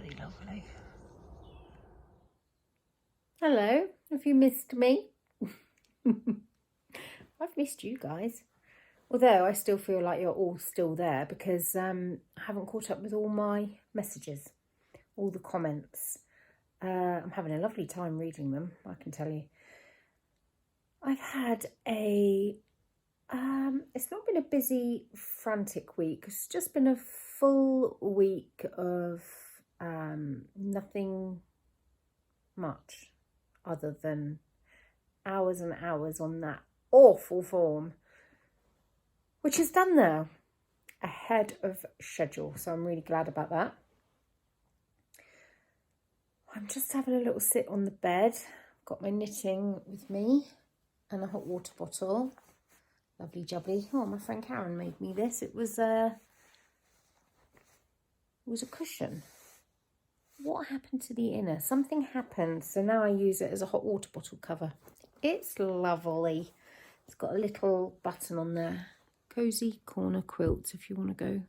bloody lovely. Hello, have you missed me? I've missed you guys. Although I still feel like you're all still there because I haven't caught up with all my messages, all the comments. I'm having a lovely time reading them, I can tell you. I've had it's not been a busy, frantic week. It's just been a full week of nothing much other than hours and hours on that awful form, which is done now, ahead of schedule. So I'm really glad about that. I'm just having a little sit on the bed. Got my knitting with me and a hot water bottle. Lovely jubbly. Oh, my friend Karen made me this. It was a cushion. What happened to the inner? Something happened, so now I use it as a hot water bottle cover. It's lovely. It's got a little button on there. Cozy Corner Quilts, if you want to go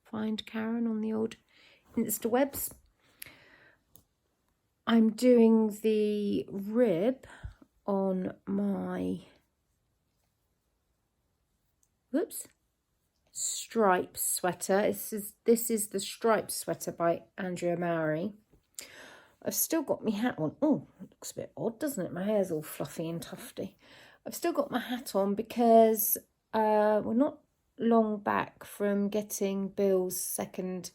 find Karen on the old Instawebs. I'm doing the rib on my stripes sweater. This is the stripes sweater by Andrea Mowry. I've still got my hat on. Oh, it looks a bit odd, doesn't it? My hair's all fluffy and tufty. I've still got my hat on because we're not long back from getting Bill's second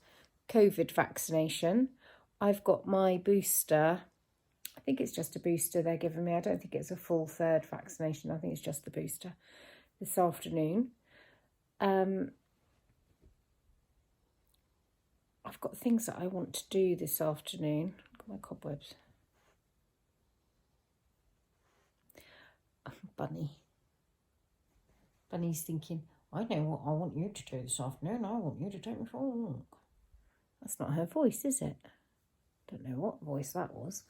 COVID vaccination. I've got my booster. I think it's just a booster they're giving me. I don't think it's a full third vaccination. I think it's just the booster this afternoon. I've got things that I want to do this afternoon. Look at my cobwebs. Bunny's thinking, I know what I want you to do this afternoon. I want you to take me for a walk. That's not her voice, is it? Don't know what voice that was.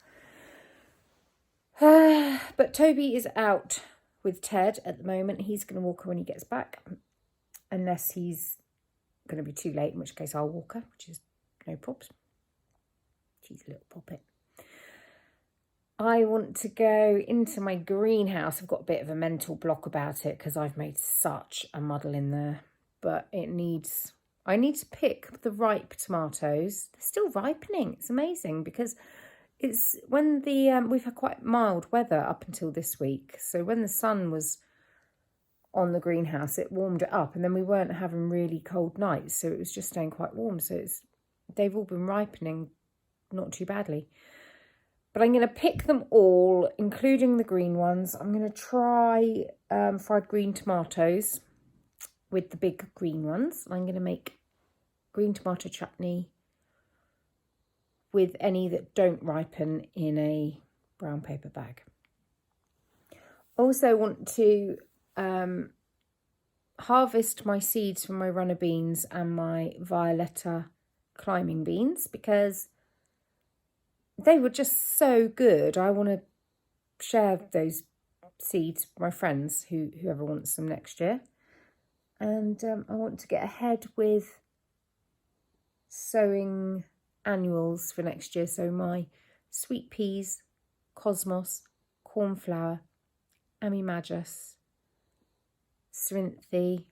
But Toby is out with Ted at the moment. He's going to walk her when he gets back. Unless he's going to be too late, in which case I'll walk her, which is no props. She's a little poppet. I want to go into my greenhouse. I've got a bit of a mental block about it because I've made such a muddle in there. But I need to pick the ripe tomatoes. They're still ripening. It's amazing because it's when we've had quite mild weather up until this week. So when the sun was on the greenhouse, it warmed it up, and then we weren't having really cold nights, so it was just staying quite warm. So they've all been ripening not too badly. But I'm going to pick them all, including the green ones. I'm going to try fried green tomatoes with the big green ones. I'm going to make green tomato chutney with any that don't ripen in a brown paper bag. Also want to harvest my seeds from my runner beans and my Violetta climbing beans because they were just so good. I want to share those seeds with my friends, whoever wants them next year. And I want to get ahead with sowing annuals for next year. So my sweet peas, cosmos, cornflower, Amimagus, Cerinthe.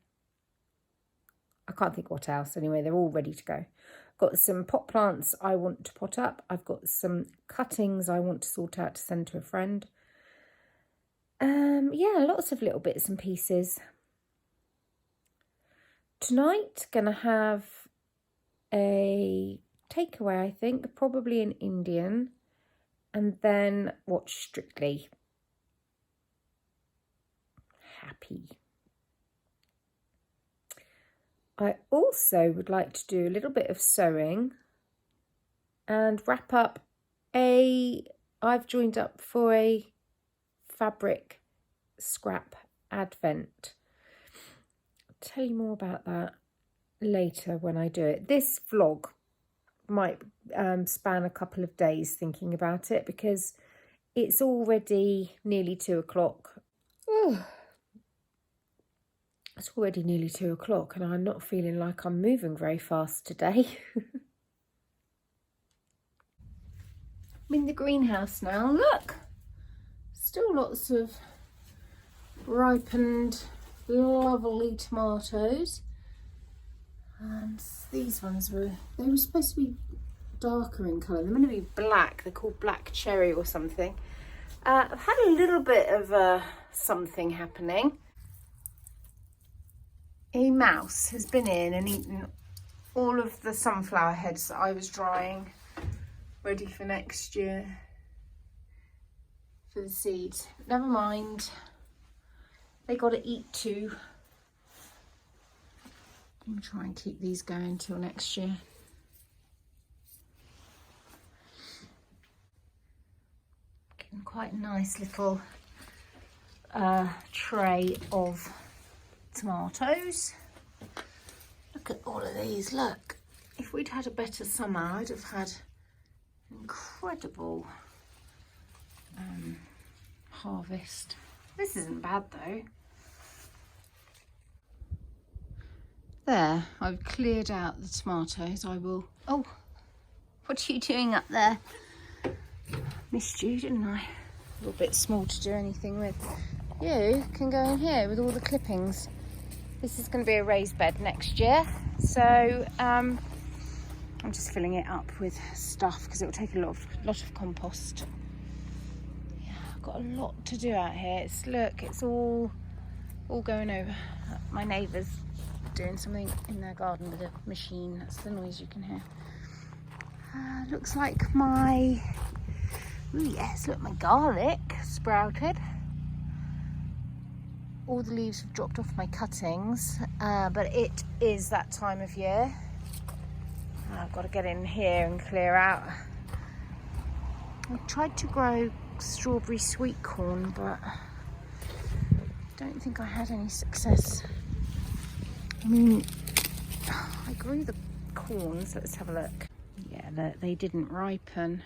I can't think what else. Anyway, they're all ready to go. Got some pot plants I want to pot up. I've got some cuttings I want to sort out to send to a friend. Yeah, lots of little bits and pieces. Tonight, gonna have a takeaway, I think, probably an Indian, and then watch Strictly. Happy. I also would like to do a little bit of sewing and wrap up I've joined up for a fabric scrap advent. I'll tell you more about that later when I do it. This vlog might span a couple of days thinking about it because it's already nearly 2 o'clock. It's already nearly 2 o'clock and I'm not feeling like I'm moving very fast today. I'm in the greenhouse now. Look, still lots of ripened, lovely tomatoes. And these ones they were supposed to be darker in colour. They're meant to be black. They're called black cherry or something. I've had a little bit of something happening. A mouse has been in and eaten all of the sunflower heads that I was drying, ready for next year for the seeds. But never mind, they got to eat too. I'm try and keep these going till next year. Getting quite a nice little tray of tomatoes. Look at all of these. Look, if we'd had a better summer, I'd have had incredible harvest. This isn't bad though. There, I've cleared out the tomatoes. I will. Oh, what are you doing up there? Missed you, didn't I? A little bit small to do anything with. You can go in here with all the clippings. This is going to be a raised bed next year, so I'm just filling it up with stuff because it will take a lot of compost. Yeah, I've got a lot to do out here. Look, it's all going over. My neighbour's doing something in their garden with a machine. That's the noise you can hear. Looks like my, ooh yes, look, my garlic sprouted. All the leaves have dropped off my cuttings, but it is that time of year. I've got to get in here and clear out. I tried to grow strawberry sweet corn, but I don't think I had any success. I mean, I grew the corns. Let's have a look. Yeah, they didn't ripen.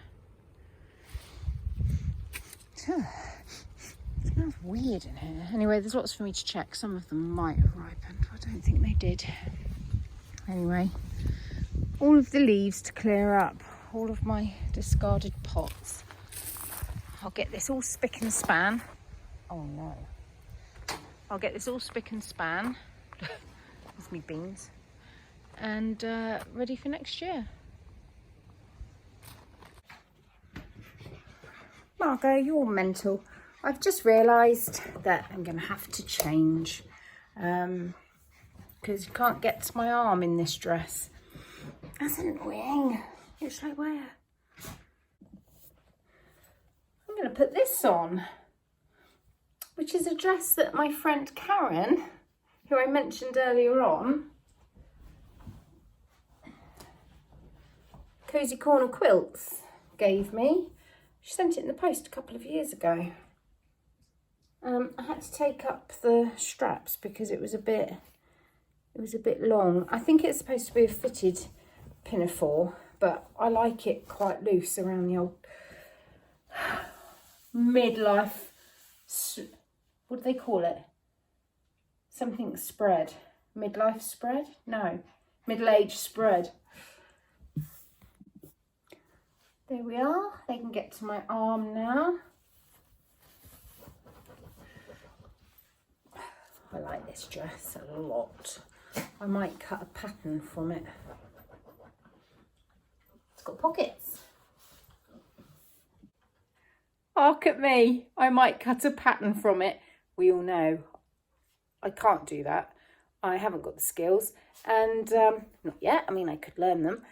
It smells weird in here. Anyway, there's lots for me to check. Some of them might have ripened. I don't think they did. Anyway, all of the leaves to clear up. All of my discarded pots. I'll get this all spick and span. Oh no. I'll get this all spick and span. With me beans. And ready for next year. Margot, you're mental. I've just realised that I'm going to have to change because you can't get to my arm in this dress. That's annoying. What should I wear? I'm going to put this on, which is a dress that my friend Karen, who I mentioned earlier on, Cozy Corner Quilts, gave me. She sent it in the post a couple of years ago. I had to take up the straps because it was a bit long. I think it's supposed to be a fitted pinafore, but I like it quite loose around the old midlife, what do they call it? Something spread. Midlife spread? No, middle-age spread. There we are. They can get to my arm now. I like this dress a lot. I might cut a pattern from it. It's got pockets. Hark at me. I might cut a pattern from it. We all know I can't do that. I haven't got the skills. And not yet. I mean, I could learn them.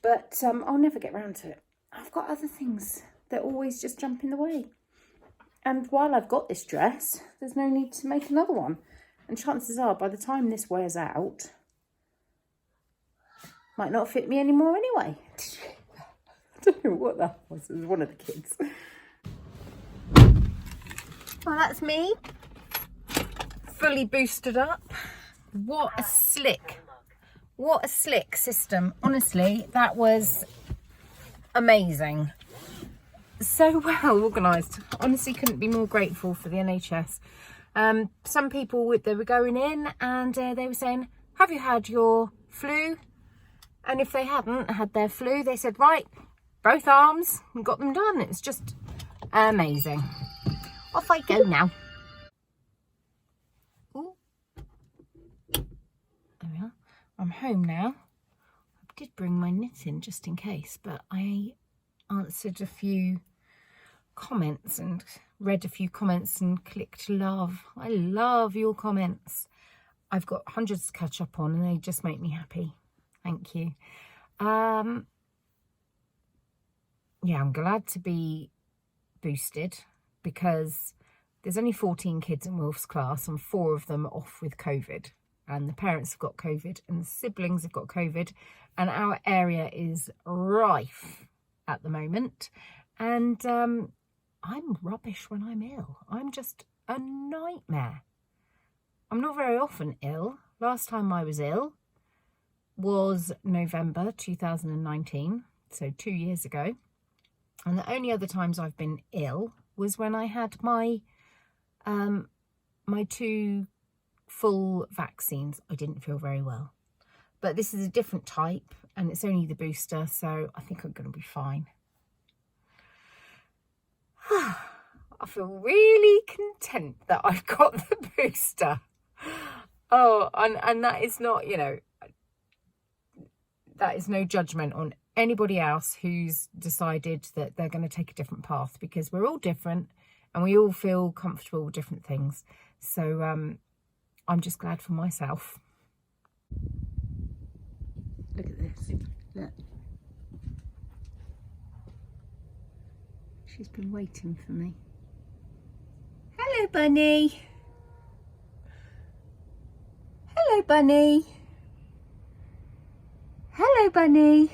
But I'll never get round to it. I've got other things that always just jump in the way. And while I've got this dress, there's no need to make another one. And chances are, by the time this wears out, might not fit me anymore anyway. I don't know what that was. It was one of the kids. Well, that's me. Fully boosted up. What a slick system. Honestly, that was amazing. So well organised. Honestly, couldn't be more grateful for the NHS. Some people, they were going in and they were saying, have you had your flu? And if they hadn't had their flu, they said, right, both arms and got them done. It's just amazing. Off I go now. Ooh. There we are. I'm home now. I did bring my knitting just in case, but I answered a few comments and read a few comments and clicked love. I love your comments. I've got hundreds to catch up on and they just make me happy. Thank you. Yeah, I'm glad to be boosted because there's only 14 kids in Wolf's class and 4 of them are off with COVID. And the parents have got COVID and the siblings have got COVID. And our area is rife at the moment. And I'm rubbish when I'm ill. I'm just a nightmare. I'm not very often ill. Last time I was ill was November 2019, so 2 years ago. And the only other times I've been ill was when I had my my 2 full vaccines. I didn't feel very well. But this is a different type and it's only the booster, so I think I'm going to be fine. I feel really content that I've got the booster. Oh, and that is not, you know, that is no judgment on anybody else who's decided that they're going to take a different path, because we're all different and we all feel comfortable with different things. So I'm just glad for myself. Look at this. Look. She's been waiting for me. Hello, Bunny. Hello, Bunny. Hello, Bunny.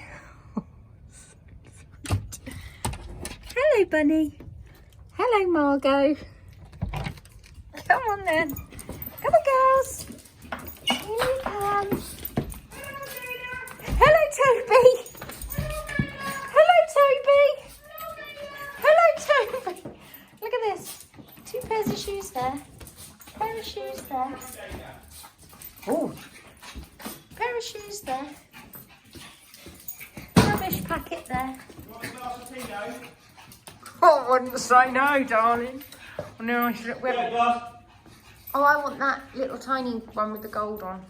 Hello, Bunny. Hello, Margot. Come on then. Come on, girls. Here you come. Hello, Toby. Hello, Toby. Hello, Toby. Look at this. 2 pairs of shoes there. Pair of shoes there. Oh. Pair of shoes there. Rubbish packet there. Oh, I wouldn't say no, darling. Oh, no, I should. Oh, I want that little tiny one with the gold on.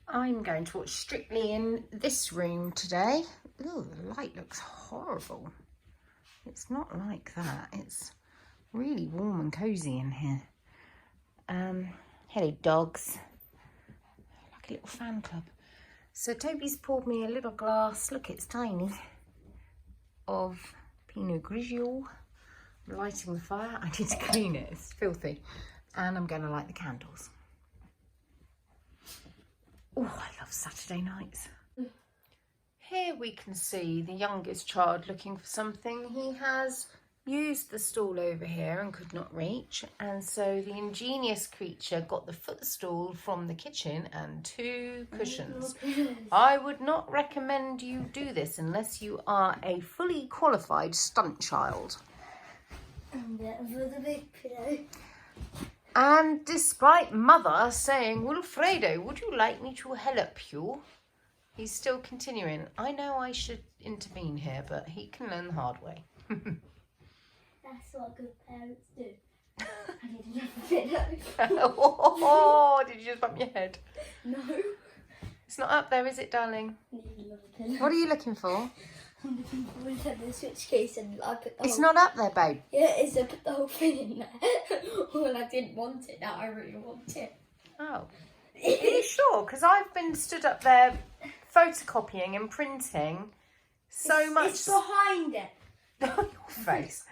I'm going to watch Strictly in this room today. Ooh, the light looks horrible. It's not like that. It's really warm and cosy in here. Hello, dogs. Like a little fan club. So Toby's poured me a little glass. Look, it's tiny. Of Pinot Grigio. I'm lighting the fire. I need to clean it. It's filthy. And I'm going to light the candles. Oh, I love Saturday nights. Here we can see the youngest child looking for something. He has used the stool over here and could not reach, and so the ingenious creature got the footstool from the kitchen and 2 cushions. I would not recommend you do this unless you are a fully qualified stunt child. And for the big pillow. And despite mother saying, Wilfredo, would you like me to help you? He's still continuing. I know I should intervene here, but he can learn the hard way. That's what good parents do. I did another pillow. Oh, did you just bump your head? No. It's not up there, is it, darling? Need another pillow. What are you looking for? I'm looking for the switch case and I put the It's not up there, babe. Yeah, it's I put the whole thing in there. Well, I didn't want it. Now I really want it. Oh. Are you sure? Because I've been stood up there photocopying and printing so much. It's behind it. Your face.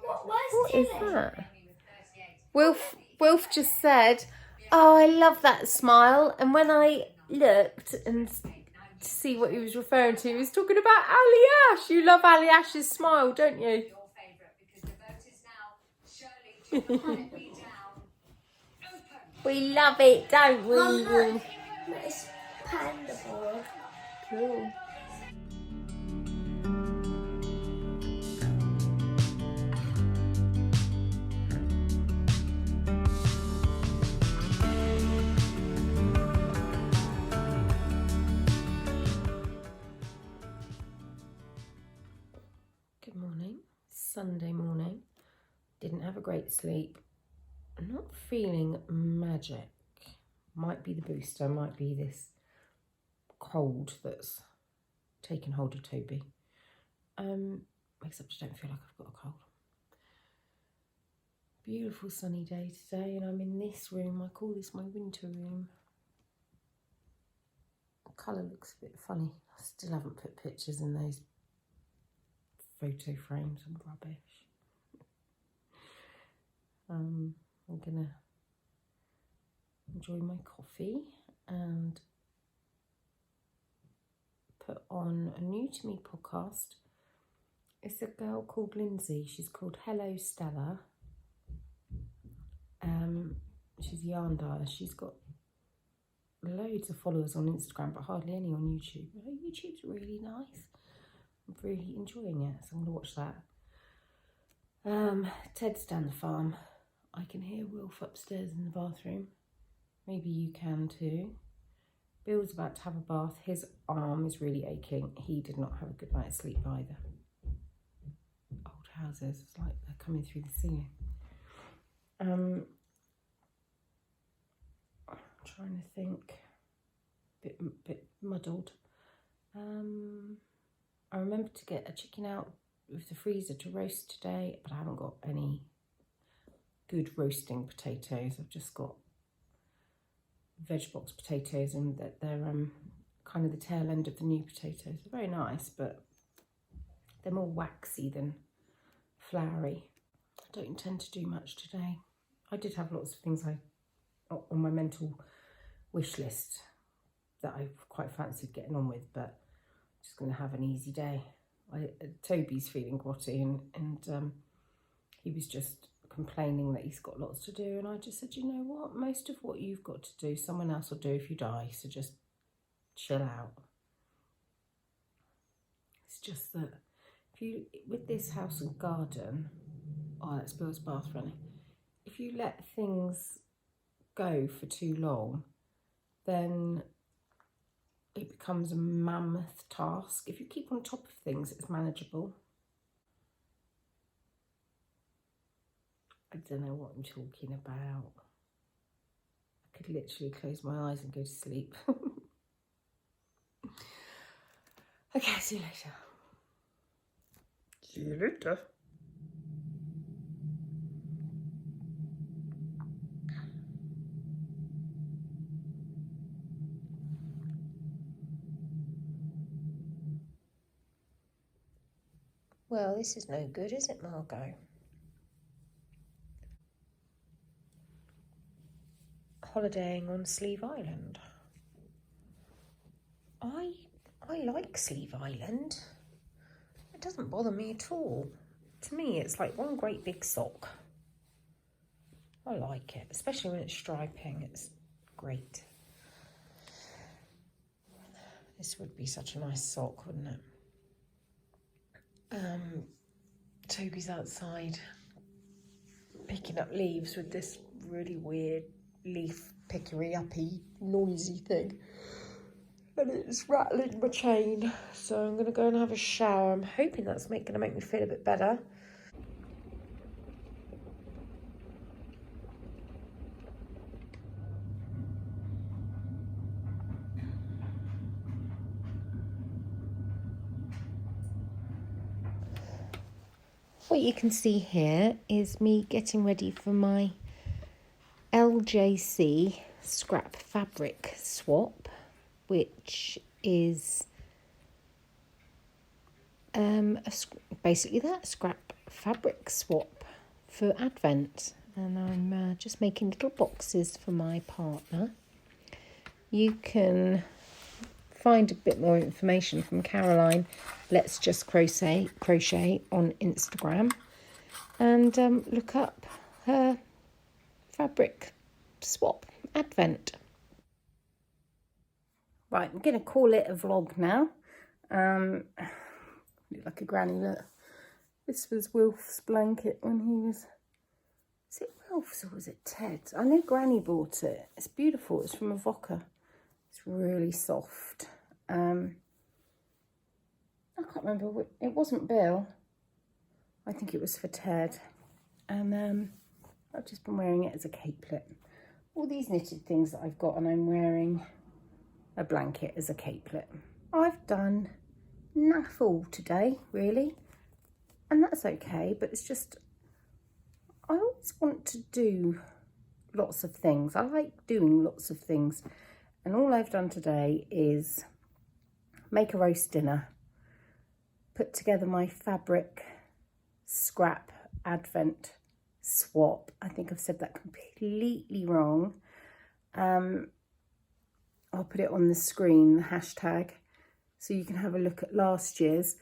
What is that? Wilf just said, oh, I love that smile. And when I looked and to see what he was referring to, he was talking about Ali Ash. You love Ali Ash's smile, don't you? We love it, don't we? Mum, it's panda board. Cool. Sunday morning. Didn't have a great sleep. I'm not feeling magic. Might be the booster, might be this cold that's taken hold of Toby. Except I don't feel like I've got a cold. Beautiful sunny day today, and I'm in this room. I call this my winter room. The colour looks a bit funny. I still haven't put pictures in those photo frames. I'm rubbish. I'm gonna enjoy my coffee and put on a new to me podcast. It's a girl called Lindsay. She's called Hello Stella. She's a yarn dyer. She's got loads of followers on Instagram, but hardly any on YouTube. Her YouTube's really nice. I'm really enjoying it, so I'm gonna watch that. Ted's down the farm. I can hear Wilf upstairs in the bathroom. Maybe you can too. Bill's about to have a bath. His arm is really aching. He did not have a good night's sleep either. Old houses, it's like they're coming through the ceiling. I'm trying to think. Bit muddled. I remembered to get a chicken out of the freezer to roast today, but I haven't got any good roasting potatoes. I've just got veg box potatoes, and they're kind of the tail end of the new potatoes. They're very nice, but they're more waxy than floury. I don't intend to do much today. I did have lots of things on my mental wish list that I quite fancied getting on with, but I'm just going to have an easy day. Toby's feeling grotty, and he was just complaining that he's got lots to do, and I just said, you know what, most of what you've got to do someone else will do if you die, so just chill out. It's just that if you, with this house and garden, oh, that's Bill's bath running, if you let things go for too long, then it becomes a mammoth task. If you keep on top of things, it's manageable. I don't know what I'm talking about. I could literally close my eyes and go to sleep. Okay, see you later. See you later. Well, this is no good, is it, Margot? Holidaying on Sleeve Island. I like Sleeve Island. It doesn't bother me at all. To me, it's like one great big sock. I like it, especially when it's striping. It's great. This would be such a nice sock, wouldn't it? Toby's outside picking up leaves with this really weird leaf pickery-uppy noisy thing, and it's rattling my chain, so I'm going to go and have a shower. I'm hoping that's going to make me feel a bit better. What you can see here is me getting ready for my LJC scrap fabric swap, which is basically that scrap fabric swap for Advent, and I'm just making little boxes for my partner. You can find a bit more information from Caroline Let's Just Crochet on Instagram, and look up her fabric swap Advent. Right, I'm going to call it a vlog now. Look like a granny, look. This was Wilf's blanket when he was... Is it Wilf's or was it Ted's? I know Granny bought it. It's beautiful. It's from Avoca. It's really soft. I can't remember. It wasn't Bill. I think it was for Ted. And I've just been wearing it as a capelet. All these knitted things that I've got, and I'm wearing a blanket as a capelet. I've done naff all today, really. And that's okay, but it's just, I always want to do lots of things. I like doing lots of things. And all I've done today is make a roast dinner, put together my fabric scrap advent swap. I think I've said that completely wrong. I'll put it on the screen, the hashtag, so you can have a look at last year's.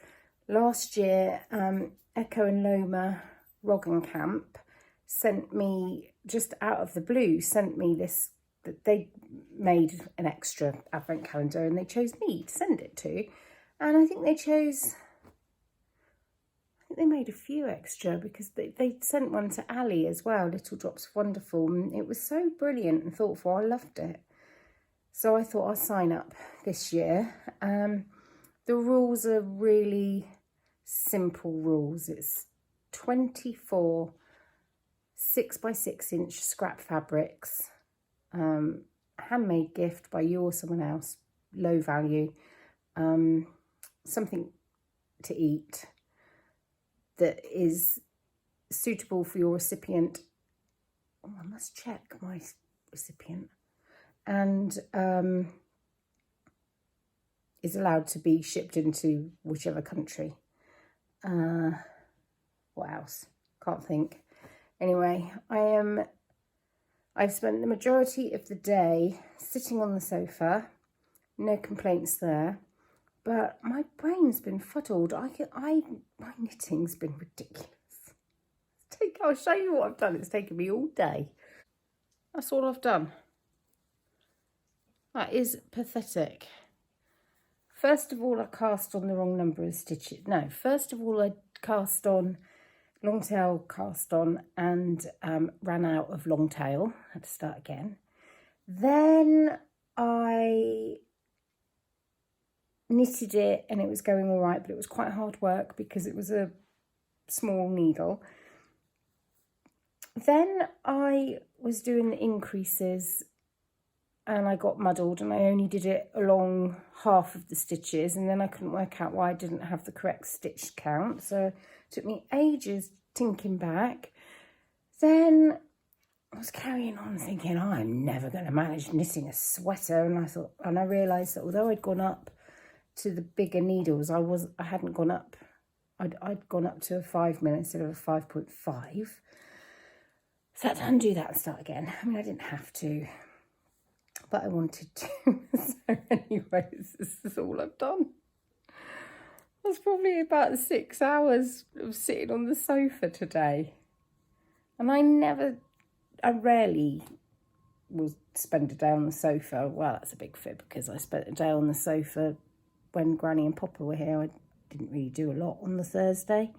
Last year, Echo and Loma Roggenkamp sent me, just out of the blue, sent me this, that they made an extra advent calendar and they chose me to send it to. And I think they chose, I think they made a few extra because they sent one to Ali as well, Little Drops of Wonderful. And it was so brilliant and thoughtful. I loved it. So I thought I'll sign up this year. The rules are really simple rules. It's 24 6x6 inch scrap fabrics, handmade gift by you or someone else, low value, something to eat that is suitable for your recipient. Oh, I must check my recipient. And is allowed to be shipped into whichever country. What else? Can't think. Anyway, I've spent the majority of the day sitting on the sofa. No complaints there. But my brain's been fuddled. My knitting's been ridiculous. I'll show you what I've done. It's taken me all day. That's all I've done. That is pathetic. First of all, I cast on the wrong number of stitches. No, first of all, I cast on long tail, cast on, and ran out of long tail. Had to start again. Then I knitted it and it was going all right, but it was quite hard work because it was a small needle. Then I was doing the increases and I got muddled and I only did it along half of the stitches, and then I couldn't work out why I didn't have the correct stitch count. So it took me ages tinking back. Then I was carrying on thinking, oh, I'm never going to manage knitting a sweater. And I realised that although I'd gone up to the bigger needles, I'd gone up to a 5mm instead of a 5.5. So I had to undo that and start again. I mean, I didn't have to, but I wanted to. So anyways, this is all I've done. That's probably about 6 hours of sitting on the sofa today. And I rarely will spend a day on the sofa. Well, that's a big fib because I spent a day on the sofa when Granny and Papa were here. I didn't really do a lot on the Thursday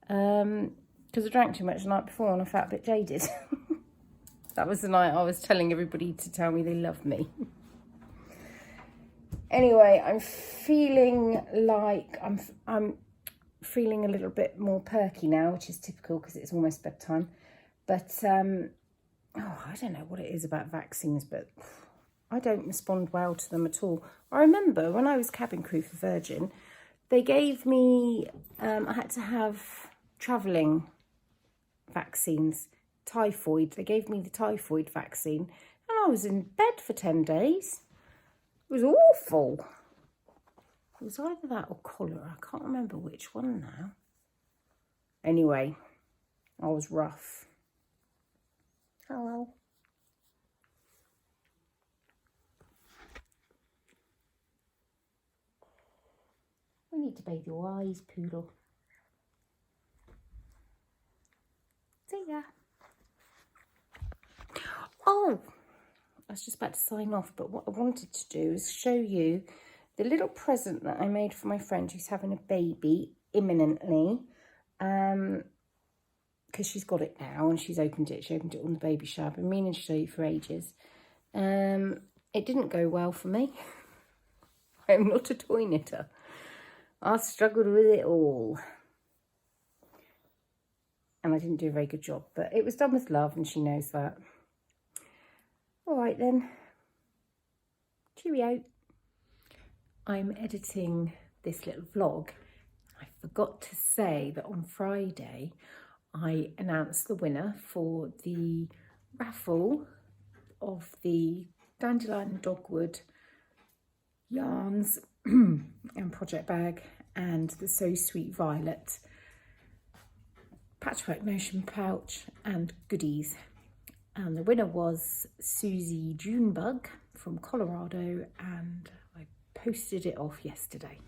because I drank too much the night before and I felt a bit jaded. That was the night I was telling everybody to tell me they love me. Anyway, I'm feeling like I'm feeling a little bit more perky now, which is typical because it's almost bedtime. But I don't know what it is about vaccines, but I don't respond well to them at all. I remember when I was cabin crew for Virgin, they gave me, I had to have travelling vaccines, typhoid. They gave me the typhoid vaccine and I was in bed for 10 days. It was awful. It was either that or cholera. I can't remember which one now. Anyway, I was rough. Hello. We need to bathe your eyes, poodle. See ya. Oh, I was just about to sign off, but what I wanted to do is show you the little present that I made for my friend who's having a baby imminently. Because she's got it now and she's opened it. She opened it on the baby shower. I've been meaning to show you for ages. It didn't go well for me. I am not a toy knitter. I struggled with it all. and I didn't do a very good job, but it was done with love and she knows that. All right then, cheerio. I'm editing this little vlog. I forgot to say that on Friday I announced the winner for the raffle of the Dandelion and Dogwood yarns and project bag and the So Sweet Violet patchwork notion pouch and goodies. And the winner was Susie Junebug from Colorado, and I posted it off yesterday.